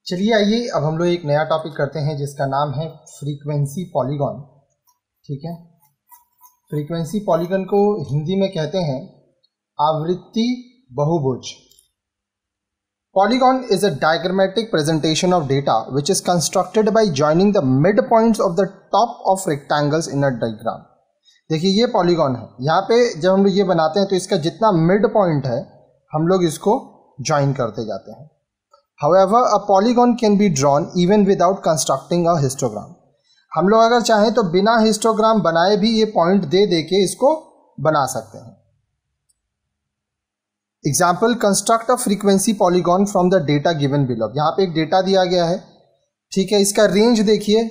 चलिए आइए अब हम लोग एक नया टॉपिक करते हैं जिसका नाम है फ्रीक्वेंसी पॉलीगॉन। ठीक है, फ्रीक्वेंसी पॉलीगॉन को हिंदी में कहते हैं आवृत्ति बहुभुज। Polygon is a diagrammatic presentation of data which is constructed by joining the midpoints of the top of rectangles in a diagram। देखिए ये पॉलीगॉन है, यहाँ पे जब हम लोग ये बनाते हैं तो इसका जितना मिड पॉइंट है हम लोग इसको ज्वाइन करते जाते हैं। However, a polygon can be drawn even without constructing a histogram। हम लोग अगर चाहें तो बिना हिस्टोग्राम बनाए भी ये पॉइंट दे दे के इसको बना सकते हैं। Example, construct a frequency polygon from the data given below. यहाँ पे एक डेटा दिया गया है, ठीक है, इसका रेंज देखिए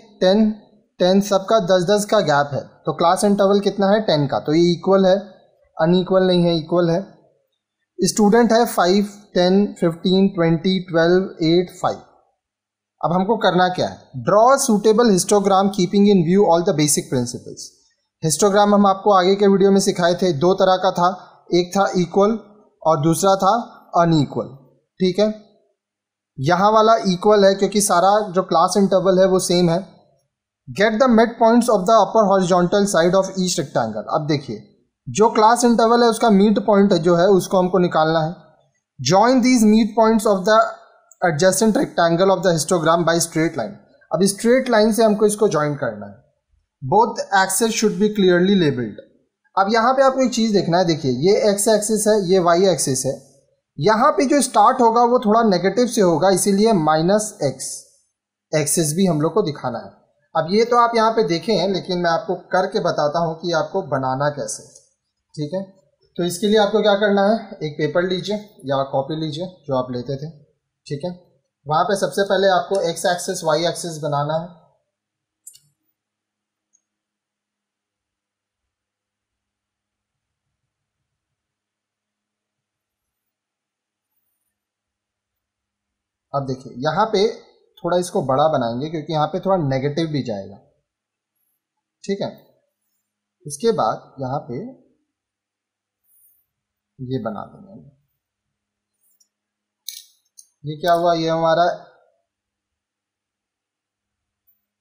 10 सबका 10 का गैप है, तो क्लास इंटरवल कितना है 10 का, तो ये इक्वल है, अनइक्वल नहीं है, इक्वल है। स्टूडेंट है 5, 10, 15, 20, 12, 8, 5। अब हमको करना क्या है, draw suitable histogram keeping in view all the basic principles. Histogram हम आपको आगे के वीडियो में सिखाए थे, दो तरह का था, एक था इक्वल और दूसरा था अनइक्वल। ठीक है, यहां वाला इक्वल है क्योंकि सारा जो क्लास इंटरवल है वो सेम है। Get the mid points of the upper horizontal side of each rectangle. अब देखिए जो क्लास इंटरवल है उसका मिड पॉइंट जो है उसको हमको निकालना है। Join these mid points of the adjacent rectangle of the histogram by straight line. अब स्ट्रेट लाइन से हमको इसको ज्वाइन करना है। Both axes should be clearly labelled. अब यहाँ पे आपको एक चीज देखना है, देखिए ये एक्स एक्सिस है, ये वाई एक्सिस है, यहाँ पे जो स्टार्ट होगा वो थोड़ा नेगेटिव से होगा, इसीलिए -x एक्सिस भी हम लोग को दिखाना है। अब ये तो आप यहाँ पे देखे हैं, लेकिन मैं आपको करके बताता हूँ कि आपको बनाना कैसे। ठीक है, तो इसके लिए आपको क्या करना है, एक पेपर लीजिए या कॉपी लीजिए जो आप लेते थे। ठीक है, वहाँ पे सबसे पहले आपको एक्स एक्सिस वाई एक्सिस बनाना है। अब देखिए यहाँ पे थोड़ा इसको बड़ा बनाएंगे क्योंकि यहाँ पे थोड़ा नेगेटिव भी जाएगा। ठीक है, उसके बाद यहाँ पे ये बना देंगे। ये क्या हुआ, ये हमारा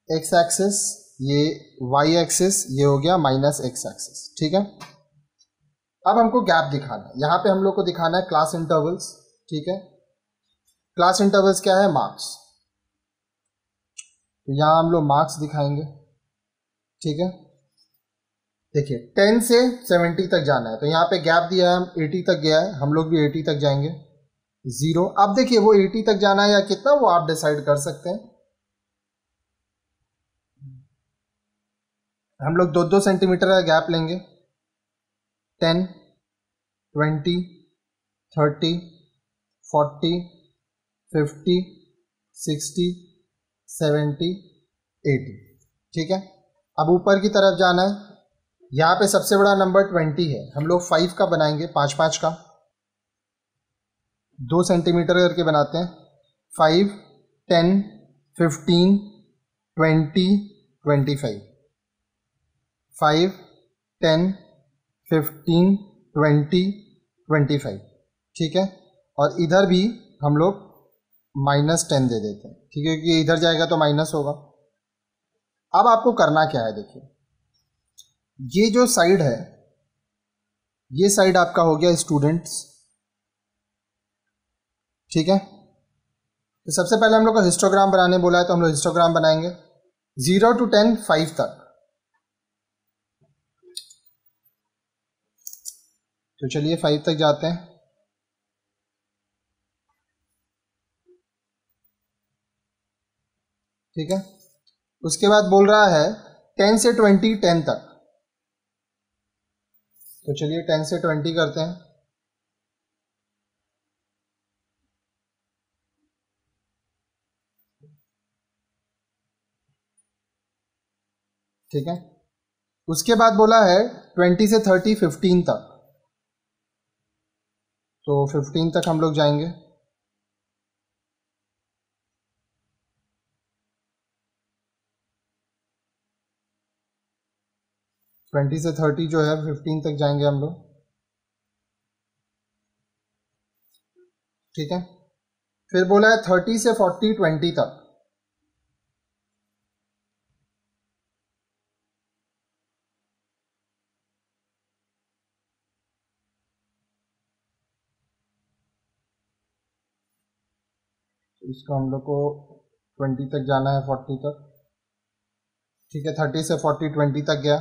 एक्स एक्सिस, ये वाई एक्सिस, ये हो गया -x एक्सिस। ठीक है, अब हमको गैप दिखाना है, यहाँ पे हम लोग को दिखाना है क्लास इंटरवल्स। ठीक है, क्लास इंटरवल्स क्या है, मार्क्स, तो यहाँ हम लोग मार्क्स दिखाएंगे। ठीक है, देखिए 10 से 70 तक जाना है, तो यहाँ पे गैप दिया है, 80 तक गया है, हम लोग भी 80 तक जाएंगे। 0, अब देखिए वो 80 तक जाना है या कितना वो आप डिसाइड कर सकते हैं। हम लोग 2-2 सेंटीमीटर का गैप लेंगे, 10, 20, 30, 40, 50, 60, 70, 80। ठीक है, अब ऊपर की तरफ जाना है, यहाँ पे सबसे बड़ा नंबर 20 है, हम लोग 5 का बनाएंगे, 5-5 का, 2 सेंटीमीटर करके बनाते हैं। 5, 10, 15, 20, 25, 5, 10, 15, 20, 25। ठीक है, और इधर भी हम लोग -10 दे देते हैं, ठीक है, क्योंकि इधर जाएगा तो माइनस होगा। अब आपको करना क्या है, देखिए ये जो साइड है, ये साइड आपका हो गया स्टूडेंट्स। ठीक है, तो सबसे पहले हम लोग को हिस्टोग्राम बनाने बोला है, तो हम लोग हिस्टोग्राम बनाएंगे 0 to 10, 5 तक। तो चलिए 5 तक जाते हैं। ठीक है, उसके बाद बोल रहा है 10 से 20, 10 तक, तो चलिए 10 से 20 करते हैं। ठीक है, उसके बाद बोला है 20 से 30, 15 तक, तो 15 तक हम लोग जाएंगे। ट्वेंटी से 30 जो है 15 तक जाएंगे हम लोग। ठीक है, फिर बोला है 30 से 40 20 तक। इसको हम लोग को 20 तक जाना है, 40 तक, ठीक है। 30 से 40 20 तक गया।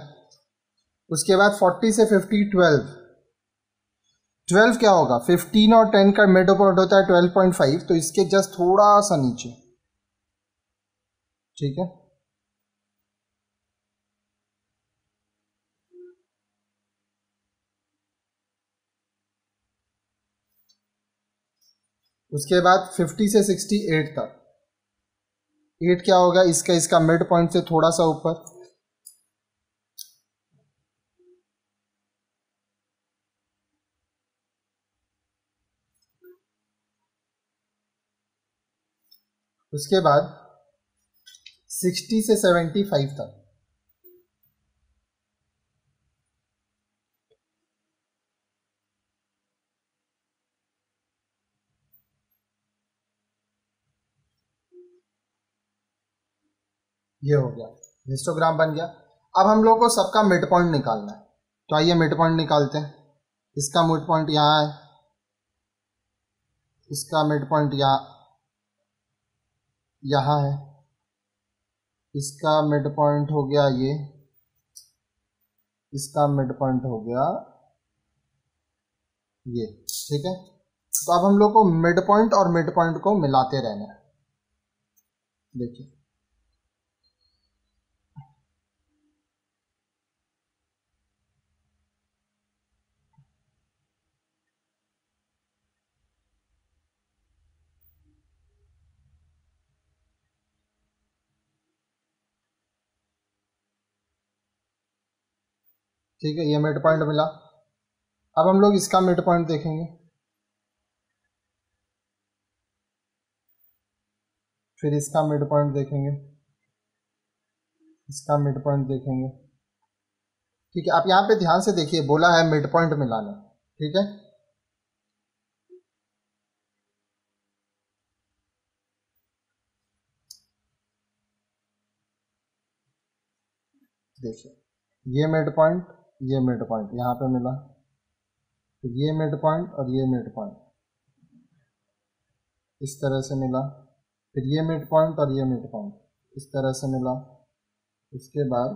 उसके बाद 40 से 50 12। 12 क्या होगा, 15 और 10 का मिड पॉइंट होता है 12.5, तो इसके जस्ट थोड़ा सा नीचे, ठीक है। उसके बाद 50 से 68 तक। 8 क्या होगा, इसका मिड पॉइंट से थोड़ा सा ऊपर। उसके बाद 60 से 75 तक। ये हो गया, हिस्टोग्राम बन गया। अब हम लोग को सबका मिड पॉइंट निकालना है, तो आइए मिड पॉइंट निकालते हैं। इसका मिड पॉइंट यहाँ है, इसका मिड पॉइंट यहाँ है, इसका मिड पॉइंट हो गया ये, इसका मिड पॉइंट हो गया ये, ठीक है। तो अब हम लोग को मिड पॉइंट और मिड पॉइंट को मिलाते रहना है। देखिए ठीक है, ये मिड पॉइंट मिला। अब हम लोग इसका मिड पॉइंट देखेंगे, फिर इसका मिड पॉइंट देखेंगे, इसका मिड पॉइंट देखेंगे, ठीक है। आप यहाँ पे ध्यान से देखिए, बोला है मिड पॉइंट मिलाना, ठीक है। देखिए ये मिड पॉइंट, ये मिड पॉइंट यहाँ पे मिला, तो ये मिड पॉइंट और ये मिड पॉइंट इस तरह से मिला, फिर ये मिड पॉइंट और ये मिड पॉइंट इस तरह से मिला, उसके बाद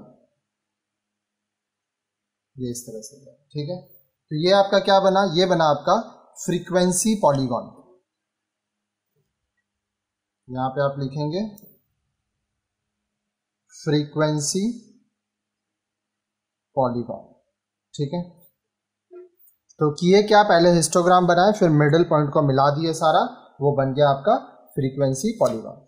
ये इस तरह से मिला, ठीक है। तो ये आपका क्या बना, ये बना आपका फ्रीक्वेंसी पॉलीगॉन। यहाँ पे आप लिखेंगे फ्रीक्वेंसी पॉलीगॉन, ठीक है। तो किए क्या, पहले हिस्टोग्राम बनाए, फिर मिडिल पॉइंट को मिला दिए सारा, वो बन गया आपका फ्रीक्वेंसी पॉलीगॉन।